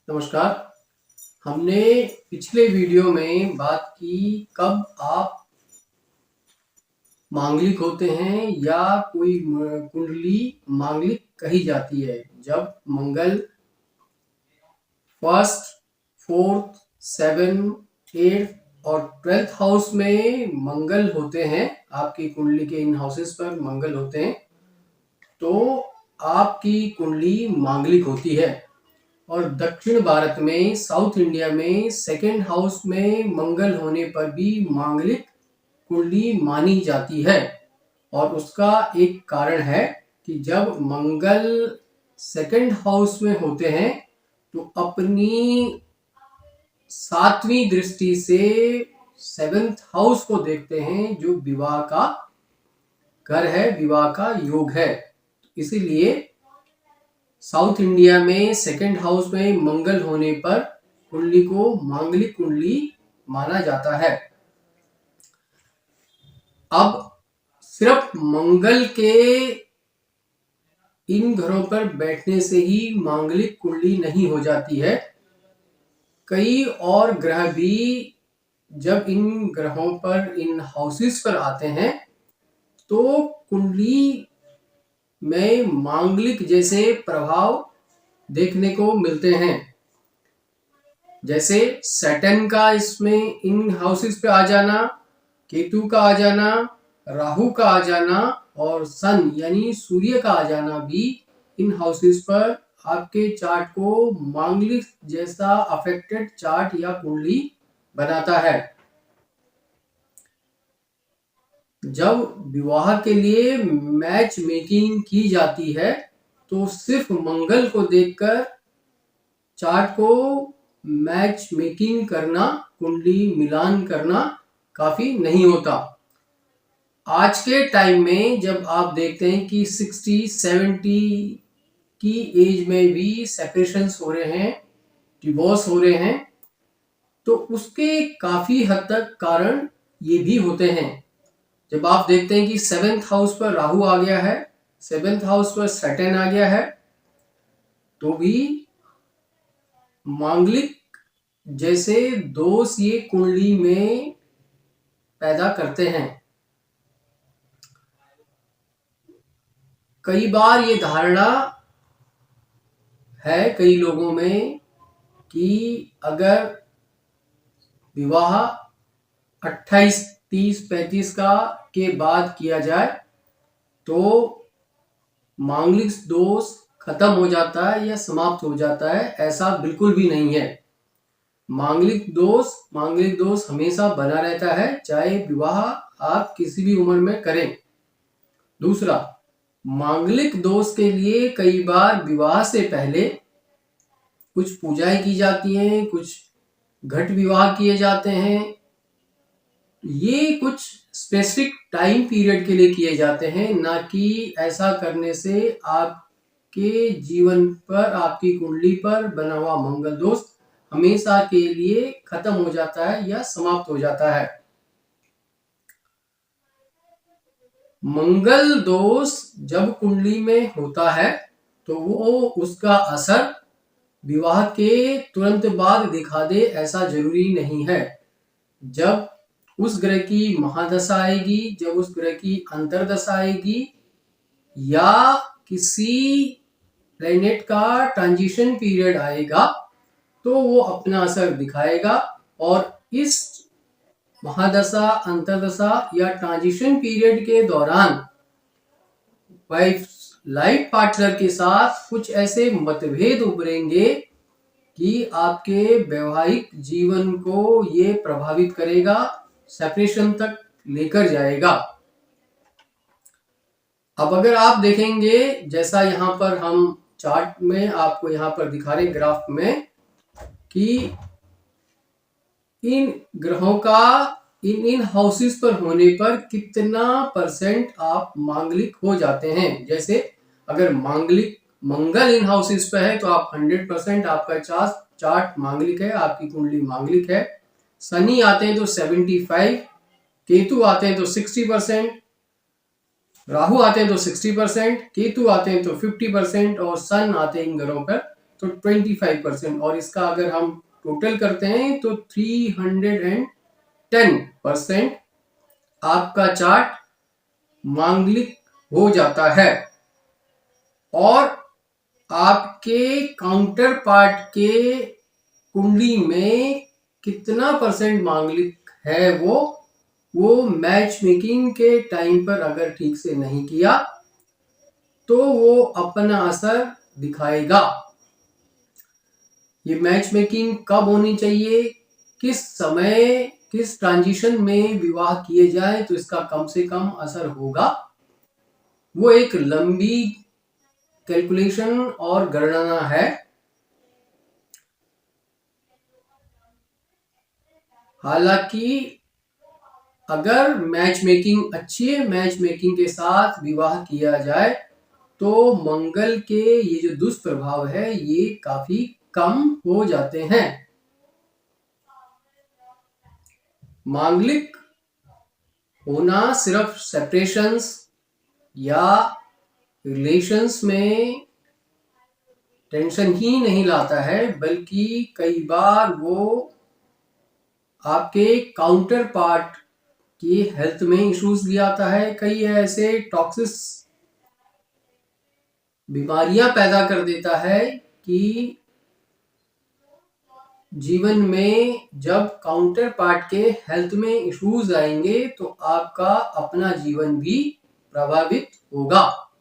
नमस्कार। हमने पिछले वीडियो में बात की कब आप मांगलिक होते हैं या कोई कुंडली मांगलिक कही जाती है। जब मंगल फर्स्ट, फोर्थ, सेवन, एट्थ और 12th हाउस में मंगल होते हैं, आपकी कुंडली के इन हाउसेस पर मंगल होते हैं, तो आपकी कुंडली मांगलिक होती है। और दक्षिण भारत में, साउथ इंडिया में सेकेंड हाउस में मंगल होने पर भी मांगलिक कुंडली मानी जाती है। और उसका एक कारण है कि जब मंगल सेकेंड हाउस में होते हैं तो अपनी 7वीं दृष्टि से 7th हाउस को देखते हैं, जो विवाह का घर है, विवाह का योग है। इसीलिए साउथ इंडिया में सेकेंड हाउस में मंगल होने पर कुंडली को मांगलिक कुंडली माना जाता है। अब सिर्फ मंगल के इन घरों पर बैठने से ही मांगलिक कुंडली नहीं हो जाती है। कई और ग्रह भी जब इन ग्रहों पर, इन हाउसेस पर आते हैं तो कुंडली में मांगलिक जैसे प्रभाव देखने को मिलते हैं। जैसे सैटर्न का इसमें इन हाउसेस पे आ जाना, केतु का आ जाना, राहु का आ जाना और सन यानी सूर्य का आ जाना भी इन हाउसेस पर आपके चार्ट को मांगलिक जैसा अफेक्टेड चार्ट या कुंडली बनाता है। जब विवाह के लिए मैच मेकिंग की जाती है तो सिर्फ मंगल को देखकर चार्ट को मैच मेकिंग करना, कुंडली मिलान करना काफी नहीं होता। आज के टाइम में जब आप देखते हैं कि 60-70 की एज में भी सेपरेशंस हो रहे हैं, डिवोर्स हो रहे हैं, तो उसके काफी हद तक कारण ये भी होते हैं। जब आप देखते हैं कि 7th हाउस पर राहु आ गया है, 7th हाउस पर सैटर्न आ गया है, तो भी मांगलिक जैसे दोष ये कुंडली में पैदा करते हैं। कई बार ये धारणा है कई लोगों में कि अगर विवाह 28, 30, 35 का के बाद किया जाए तो मांगलिक दोष खत्म हो जाता है या समाप्त हो जाता है। ऐसा बिल्कुल भी नहीं है। मांगलिक दोष हमेशा बना रहता है, चाहे विवाह आप किसी भी उम्र में करें। दूसरा, मांगलिक दोष के लिए कई बार विवाह से पहले कुछ पूजाएं की जाती हैं, कुछ घट विवाह किए जाते हैं। ये कुछ स्पेसिफिक टाइम पीरियड के लिए किए जाते हैं, ना कि ऐसा करने से आपके जीवन पर, आपकी कुंडली पर बना हुआ मंगल दोष हमेशा के लिए खत्म हो जाता है या समाप्त हो जाता है। मंगल दोष जब कुंडली में होता है तो वो उसका असर विवाह के तुरंत बाद दिखा दे, ऐसा जरूरी नहीं है। जब उस ग्रह की महादशा आएगी, जब उस ग्रह की अंतरदशा आएगी या किसी प्लेनेट का ट्रांजिशन पीरियड आएगा तो वो अपना असर दिखाएगा। और इस महादशा, अंतरदशा या ट्रांजिशन पीरियड के दौरान लाइफ पार्टनर के साथ कुछ ऐसे मतभेद उभरेंगे कि आपके वैवाहिक जीवन को ये प्रभावित करेगा, सेपरेशन तक लेकर जाएगा। अब अगर आप देखेंगे, जैसा यहाँ पर हम चार्ट में आपको यहाँ पर दिखा रहे ग्राफ में, कि इन ग्रहों का इन हाउसेस पर होने पर कितना % आप मांगलिक हो जाते हैं। जैसे अगर मंगल इन हाउसेस पर है तो आप 100% आपका चार्ट मांगलिक है, आपकी कुंडली मांगलिक है। शनि आते हैं तो 75%, केतु आते हैं तो 60%, राहु आते हैं तो 60%, केतु आते हैं तो 50% और सन आते हैं इन ग्रहों पर तो 25%, और इसका अगर हम टोटल करते हैं तो 310% आपका चार्ट मांगलिक हो जाता है। और आपके काउंटर पार्ट के कुंडली में कितना परसेंट मांगलिक है वो मैच मेकिंग के टाइम पर अगर ठीक से नहीं किया तो वो अपना असर दिखाएगा। ये मैच मेकिंग कब होनी चाहिए, किस समय, किस ट्रांजिशन में विवाह किए जाए तो इसका कम से कम असर होगा, वो एक लंबी कैलकुलेशन और गणना है। हालांकि अगर मैच मेकिंग, अच्छी मैच मेकिंग के साथ विवाह किया जाए तो मंगल के ये जो दुष्प्रभाव है ये काफी कम हो जाते हैं। मांगलिक होना सिर्फ सेपरेशंस या रिलेशंस में टेंशन ही नहीं लाता है, बल्कि कई बार वो आपके काउंटर पार्ट की हेल्थ में इश्यूज भी आता है। कई ऐसे टॉक्सिस बीमारियां पैदा कर देता है कि जीवन में जब काउंटर पार्ट के हेल्थ में इश्यूज आएंगे तो आपका अपना जीवन भी प्रभावित होगा।